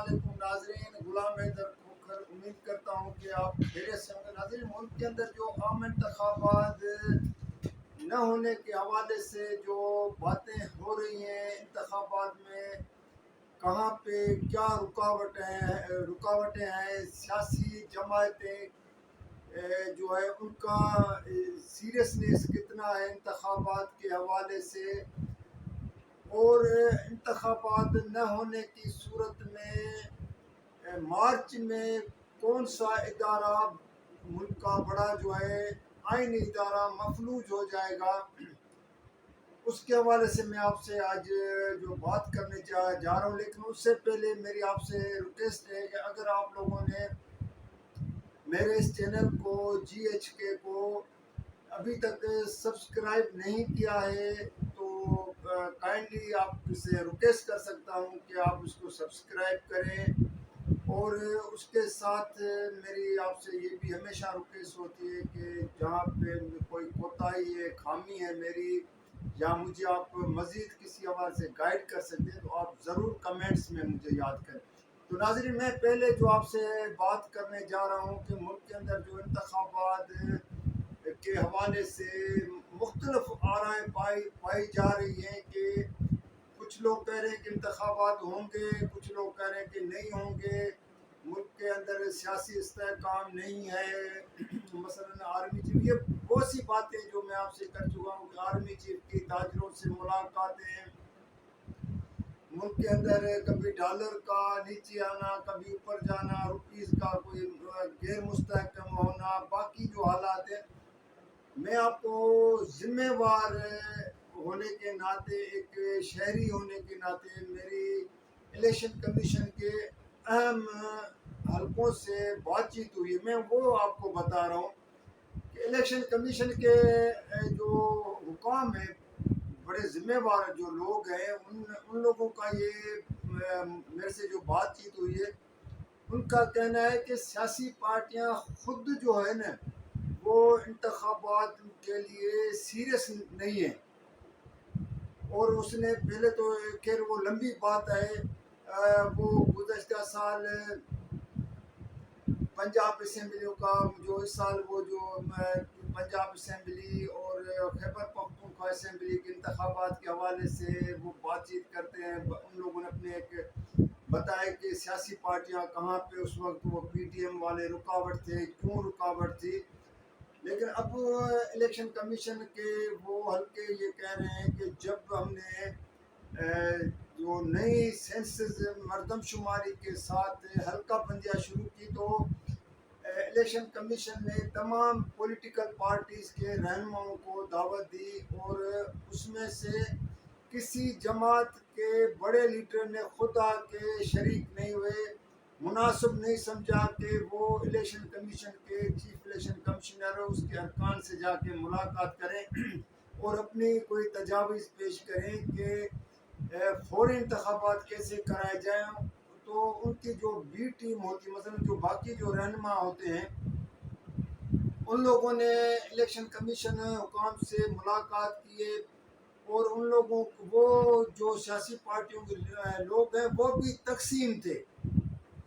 علیکم ناظرین، غلام حیدر کھوکھر امید کرتا ہوں کہ آپ خیریت سے ہوں گے۔ ناظرین، ملک کے اندر جو عام انتخابات نہ ہونے کے حوالے سے جو باتیں ہو رہی ہیں، انتخابات میں کہاں پہ کیا رکاوٹیں ہیں، سیاسی جماعتیں جو ہے ان کا سیریسنیس کتنا ہے انتخابات کے حوالے سے، اور انتخابات نہ ہونے کی صورت میں مارچ میں کون سا ادارہ ملک کا بڑا جو ہے آئینی ادارہ مفلوج ہو جائے گا، اس کے حوالے سے میں آپ سے آج جو بات کرنے جا رہا ہوں۔ لیکن اس سے پہلے میری آپ سے ریکویسٹ ہے کہ اگر آپ لوگوں نے میرے اس چینل کو GHK کو ابھی تک سبسکرائب نہیں کیا ہے تو کائنڈلی آپ سے ریکویسٹ کر سکتا ہوں کہ آپ اس کو سبسکرائب کریں، اور اس کے ساتھ میری آپ سے یہ بھی ہمیشہ ریکویسٹ ہوتی ہے کہ جہاں پہ کوئی کوتاہی ہے، خامی ہے میری، یا مجھے آپ مزید کسی حوالے سے گائیڈ کر سکتے ہیں تو آپ ضرور کمنٹس میں مجھے یاد کریں۔ تو ناظرین، میں پہلے جو آپ سے بات کرنے جا رہا ہوں کہ ملک کے اندر جو انتخابات کے حوالے سے مختلف آرائیں پائی جا رہی ہیں کہ کچھ لوگ کہہ رہے ہیں کہ انتخابات ہوں گے، کچھ لوگ کہہ رہے ہیں کہ نہیں ہوں گے، ملک کے اندر سیاسی استحکام نہیں ہے، مثلا آرمی چیف، یہ بہت سی باتیں جو میں آپ سے کر چکا ہوں کہ آرمی چیف کی تاجروں سے ملاقاتیں، ملک کے اندر کبھی ڈالر کا نیچے آنا، کبھی اوپر جانا، روپیز کا کوئی غیر مستحکم ہونا، باقی جو حالات ہیں، میں آپ کو ذمہ وار ہونے کے ناطے، ایک شہری ہونے کے ناطے، میری الیکشن کمیشن کے اہم حلقوں سے بات چیت ہوئی ہے، میں وہ آپ کو بتا رہا ہوں کہ الیکشن کمیشن کے جو حکام ہیں، بڑے ذمہ وار جو لوگ ہیں، ان لوگوں کا یہ میرے سے جو بات چیت ہوئی ہے، ان کا کہنا ہے کہ سیاسی پارٹیاں خود جو ہے نا وہ انتخابات کے لیے سیریس نہیں ہیں، اور اس نے پہلے تو خیر وہ لمبی بات ہے، وہ گزشتہ سال پنجاب اسمبلیوں کا جو اس سال وہ جو پنجاب اسمبلی اور خیبر پختونخوا اسمبلی کے انتخابات کے حوالے سے وہ بات چیت کرتے ہیں، ان لوگوں نے اپنے ایک بتایا کہ سیاسی پارٹیاں کہاں پہ اس وقت وہ PTM والے رکاوٹ تھے، کیوں رکاوٹ تھی۔ لیکن اب الیکشن کمیشن کے وہ حلقے یہ کہہ رہے ہیں کہ جب ہم نے جو نئی سینسز مردم شماری کے ساتھ حلقہ بندیاں شروع کی تو الیکشن کمیشن نے تمام پولیٹیکل پارٹیز کے رہنماؤں کو دعوت دی، اور اس میں سے کسی جماعت کے بڑے لیڈر نے خود آ کے شریک نہیں ہوئے، مناسب نہیں سمجھا کہ وہ الیکشن کمیشن کے چیف الیکشن کمشنر اس کے ارکان سے جا کے ملاقات کریں اور اپنی کوئی تجاویز پیش کریں کہ فوری انتخابات کیسے کرائے جائیں۔ تو ان کی جو بی ٹیم ہوتی ہے، مثلا جو باقی جو رہنما ہوتے ہیں، ان لوگوں نے الیکشن کمیشن حکام سے ملاقات کیے، اور ان لوگوں وہ جو سیاسی پارٹیوں کے لوگ ہیں وہ بھی تقسیم تھے۔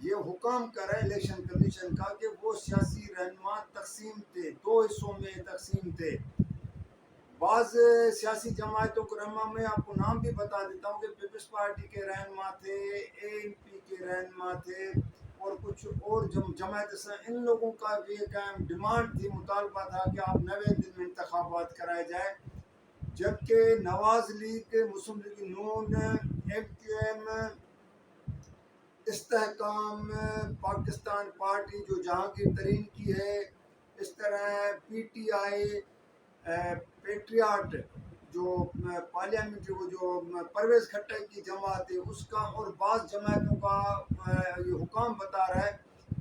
یہ حکام کر رہا ہے الیکشن کمیشن کا کہ وہ سیاسی رہنما تقسیم تھے، دو حصوں میں تقسیم تھے۔ بعض سیاسی جماعتوں کے رہنما، میں آپ کو نام بھی بتا دیتا ہوں کہ پیپلز پارٹی کے رہنما تھے، ANP کے رہنما تھے، اور کچھ اور جماعت، ان لوگوں کا یہ ڈیمانڈ تھی، مطالبہ تھا کہ آپ 90 دن میں انتخابات کرائے جائیں، جبکہ نواز لیگ، مسلم لیگ نون، MQM، استحکام پاکستان پارٹی جو جہانگیر ترین کی ہے، اس طرح PTI، پیٹریاٹ جو پارلیمنٹ، وہ جو پرویز کھٹر کی جماعت ہے اس کا، اور بعض جماعتوں کا یہ حکام بتا رہا ہے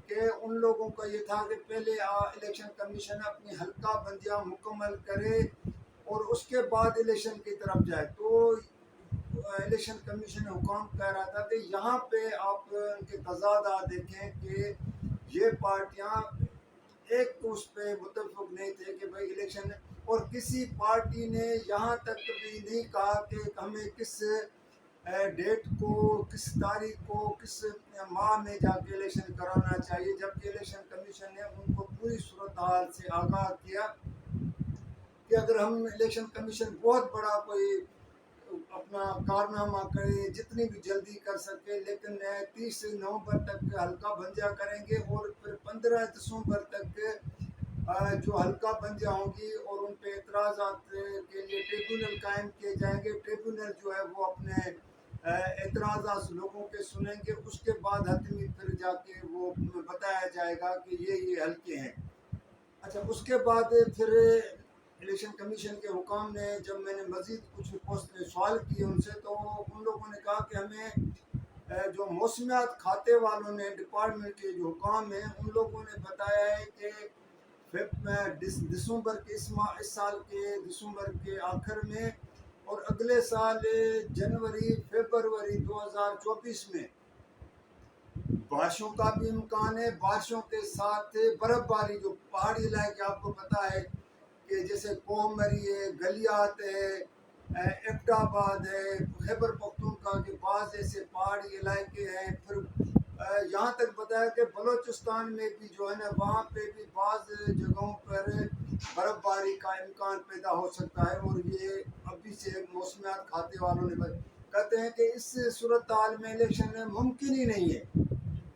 کہ ان لوگوں کا یہ تھا کہ پہلے الیکشن کمیشن اپنی حلقہ بندیاں مکمل کرے اور اس کے بعد الیکشن کی طرف جائے۔ تو الیکشن کمیشن حکام کہہ رہا تھا کہ یہاں پہ آپ ان کے تضادات دیکھیں کہ یہ پارٹیاں ایک اس پہ متفق نہیں تھے کہ بھائی الیکشن، اور کسی پارٹی نے یہاں تک بھی نہیں کہا کہ ہمیں کس ڈیٹ کو کس تاریخ کو کس ماہ میں جا کے الیکشن کرانا چاہیے، جبکہ الیکشن کمیشن نے ان کو پوری صورتحال سے آگاہ کیا کہ اگر ہم الیکشن کمیشن بہت بڑا کوئی اپنا کارنامہ کرے، جتنی بھی جلدی کر سکے، لیکن 30 نومبر تک حلقہ بندیاں کریں گے اور پھر 15 دسمبر تک جو حلقہ بندیاں ہوں گی اور ان پہ اعتراضات کے لیے ٹریبونل قائم کیے جائیں گے۔ ٹریبونل جو ہے وہ اپنے اعتراضات لوگوں کے سنیں گے، اس کے بعد حتمی پھر جا کے وہ بتایا جائے گا کہ یہ حلقے ہیں۔ اچھا، اس کے بعد پھر الیکشن کمیشن کے حکام نے جب میں نے مزید کچھ سوال کیے ان سے، تو ان لوگوں نے کہا کہ ہمیں جو موسمیات کھاتے والوں نے ڈپارٹمنٹ کے جو حکام ہیں ان لوگوں نے بتایا ہے کہ دسمبر کے اس سال کے دسمبر کے آخر میں اور اگلے سال جنوری فروری 2024 میں بارشوں کا بھی امکان ہے۔ بارشوں کے ساتھ برف باری، جو پہاڑی علاقے آپ کو پتہ ہے کہ جیسے کومری ہے، گلیات ہے، ایبٹ آباد ہے، خیبر پختونخوا کے بعض ایسے پہاڑی علاقے ہیں، پھر یہاں تک بتایا کہ بلوچستان میں بھی جو ہے نا وہاں پہ بھی بعض جگہوں پر برف باری کا امکان پیدا ہو سکتا ہے۔ اور یہ ابھی سے موسمیات کھاتے والوں نے کہتے ہیں کہ اس صورتحال میں الیکشن ممکن ہی نہیں ہے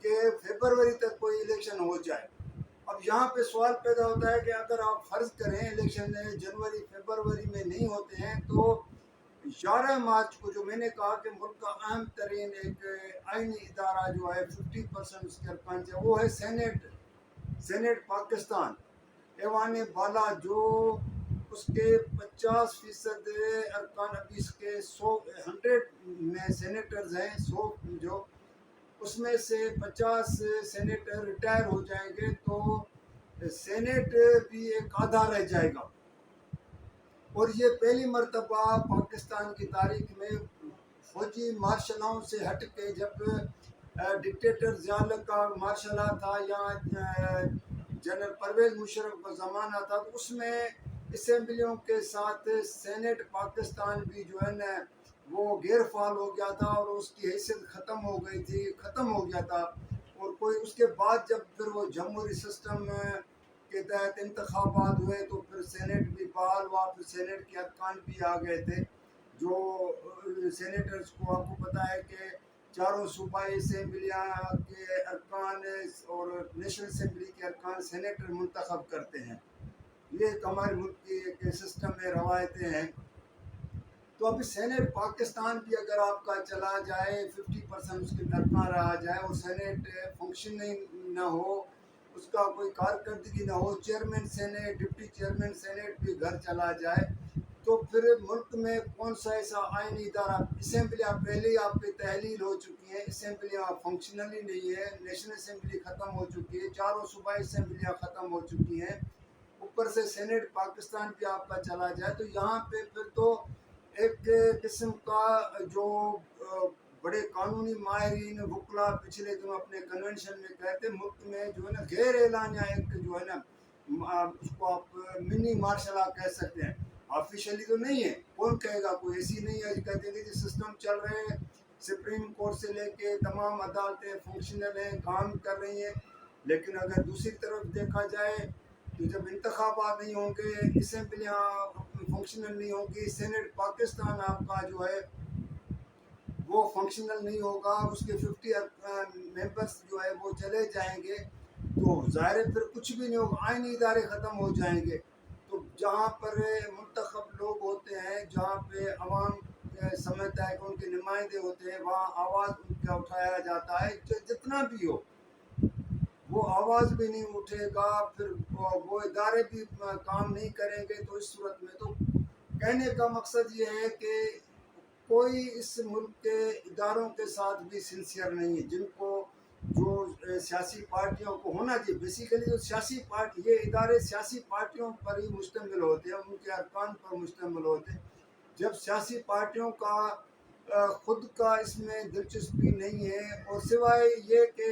کہ فروری تک کوئی الیکشن ہو جائے۔ اب یہاں پہ سوال پیدا ہوتا ہے کہ اگر آپ فرض کریں الیکشن جنوری فروری میں نہیں ہوتے ہیں تو 11 مارچ کو جو میں نے کہا کہ ملک کا اہم ترین ایک آئینی ادارہ جو ہے 50% اس کے ارکان سے، وہ ہے سینٹ پاکستان، ایوان بالا، جو اس کے 50% ارکان ابھی اس کے 100 میں سینیٹرز ہیں، 100 جو اس میں سے 50 سینیٹر ریٹائر ہو جائیں گے تو سینٹ بھی ایک آدھا رہ جائے گا۔ اور یہ پہلی مرتبہ پاکستان کی تاریخ میں فوجی مارشلاؤں سے ہٹ کے، جب ڈکٹیٹر ضیاء اللہ کا مارشلا تھا یا جنرل پرویز مشرف کا زمانہ تھا، تو اس میں اسمبلیوں کے ساتھ سینٹ پاکستان بھی جو ہے نا وہ غیر فعال ہو گیا تھا اور اس کی حیثیت ختم ہو گیا تھا۔ اور کوئی اس کے بعد جب پھر وہ جمہوری سسٹم کے تحت انتخابات ہوئے تو پھر سینٹ بھی بحال ہوا، پھر سینٹ کے ارکان بھی آ گئے تھے، جو سینیٹرز کو آپ کو پتہ ہے کہ چاروں صوبائی اسمبلیاں کے ارکان اور نیشنل اسمبلی کے ارکان سینیٹر منتخب کرتے ہیں۔ یہ ایک ہمارے ملک کی ایک سسٹم میں روایتیں ہیں۔ تو ابھی سینٹ پاکستان بھی اگر آپ کا چلا جائے، 50% اس کے ارکان رہا جائے اور سینٹ فنکشننگ نہ ہو، اس کا کوئی کارکردگی نہ ہو، chairman senate, deputy chairman senate بھی گھر چلا جائے، تو پھر ملک میں کون سا ایسا آئینی ادارہ؟ اسمبلیاں پہلے ہی آپ کی تحلیل ہو چکی ہیں، اسمبلیاں فنکشنل ہی نہیں ہے، نیشنل اسمبلی ختم ہو چکی ہے، چاروں صوبائی اسمبلیاں ختم ہو چکی ہیں، اوپر سے سینٹ پاکستان بھی آپ کا چلا جائے، تو یہاں پہ پھر تو ایک قسم کا جو بڑے قانونی ماہرین وکلا پچھلے دنوں اپنے کنونشن میں کہتے ملک میں جو ہے نا غیر اعلانیہ ایک جو ہے نا اس کو آپ منی مارشل لا کہہ سکتے ہیں، آفیشلی تو نہیں ہے، کون کہے گا، کوئی ایسی نہیں ہے کہتے ہیں کہ سسٹم چل رہے ہیں، سپریم کورٹ سے لے کے تمام عدالتیں فنکشنل ہیں، کام کر رہی ہیں، لیکن اگر دوسری طرف دیکھا جائے تو جب انتخابات نہیں ہوں گے، اسمبلیاں فنکشنل نہیں ہوں گی، سینٹ پاکستان آپ کا جو ہے وہ فنکشنل نہیں ہوگا، اس کے 50 ممبرس جو ہے وہ چلے جائیں گے، تو ظاہر ہے پھر کچھ بھی نہیں ہوگا، آئینی ادارے ختم ہو جائیں گے۔ تو جہاں پر منتخب لوگ ہوتے ہیں، جہاں پہ عوام سمجھتا ہے کہ ان کے نمائندے ہوتے ہیں، وہاں آواز ان کا اٹھایا جاتا ہے، جتنا بھی ہو وہ آواز بھی نہیں اٹھے گا، پھر وہ ادارے بھی کام نہیں کریں گے۔ تو اس صورت میں تو کہنے کا مقصد یہ ہے کہ کوئی اس ملک کے اداروں کے ساتھ بھی سنسیئر نہیں ہے، جن کو جو سیاسی پارٹیوں کو ہونا چاہیے، بیسیکلی جو سیاسی پارٹی، یہ ادارے سیاسی پارٹیوں پر ہی مشتمل ہوتے ہیں، ان کے ارکان پر مشتمل ہوتے ہیں۔ جب سیاسی پارٹیوں کا خود کا اس میں دلچسپی نہیں ہے، اور سوائے یہ کہ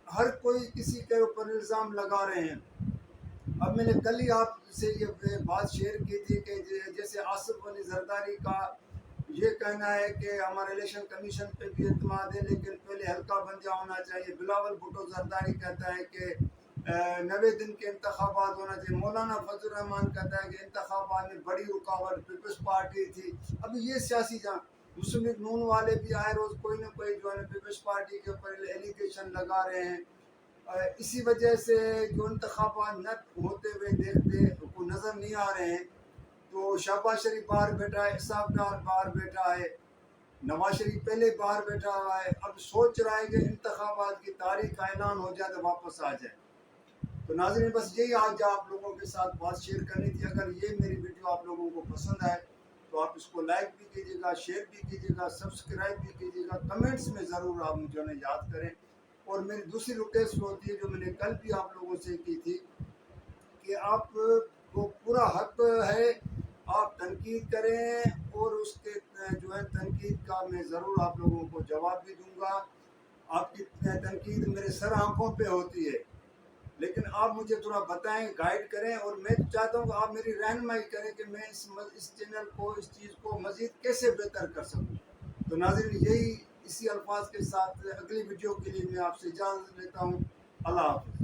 ہر کوئی کسی کے اوپر الزام لگا رہے ہیں۔ اب میں نے کل ہی آپ سے یہ بات شیئر کی تھی کہ جیسے آصف علی زرداری کا یہ کہنا ہے کہ ہمارا الیکشن کمیشن پہ بھی اعتماد ہے، لیکن پہلے حلقہ بندیاں ہونا چاہیے۔ بلاول بھٹو زرداری کہتا ہے کہ 90 دن کے انتخابات ہونا چاہیے۔ مولانا فضل الرحمان کہتا ہے کہ انتخابات میں بڑی رکاوٹ پیپلز پارٹی تھی۔ اب یہ سیاسی جہاں مسلم لیگ نون والے بھی آئے روز کوئی نہ کوئی جو ہے پیپلز پارٹی کے اوپر ایلیگیشن لگا رہے ہیں، اسی وجہ سے جو انتخابات نہ ہوتے ہوئے دیکھتے کو نظر نہیں آ رہے ہیں۔ تو شہباز شریف باہر بیٹھا ہے، اسحاق ڈار باہر بیٹھا ہے، نواز شریف پہلے باہر بیٹھا ہوا ہے، اب سوچ رہا ہے کہ انتخابات کی تاریخ کا اعلان ہو جائے تو واپس آ جائے۔ تو ناظرین بس یہی آج آپ لوگوں کے ساتھ بات شیئر کرنی تھی۔ اگر یہ میری ویڈیو آپ لوگوں کو پسند آئے تو آپ اس کو لائک بھی کیجیے گا، شیئر بھی کیجیے گا، سبسکرائب بھی کیجیے گا، کمنٹس میں ضرور آپ مجھے انہیں یاد کریں۔ اور میری دوسری ریکویسٹ ہوتی ہے جو میں نے کل بھی آپ لوگوں سے کی تھی کہ آپ کو پورا حق ہے، آپ تنقید کریں اور اس کے جو ہے تنقید کا میں ضرور آپ لوگوں کو جواب بھی دوں گا۔ آپ کی تنقید میرے سر آنکھوں پہ ہوتی ہے، لیکن آپ مجھے تھوڑا بتائیں، گائیڈ کریں، اور میں چاہتا ہوں کہ آپ میری رہنمائی کریں کہ میں اس چینل کو، اس چیز کو مزید کیسے بہتر کر سکوں۔ تو ناظرین یہی اسی الفاظ کے ساتھ اگلی ویڈیو کے لیے میں آپ سے اجازت لیتا ہوں۔ اللہ حافظ۔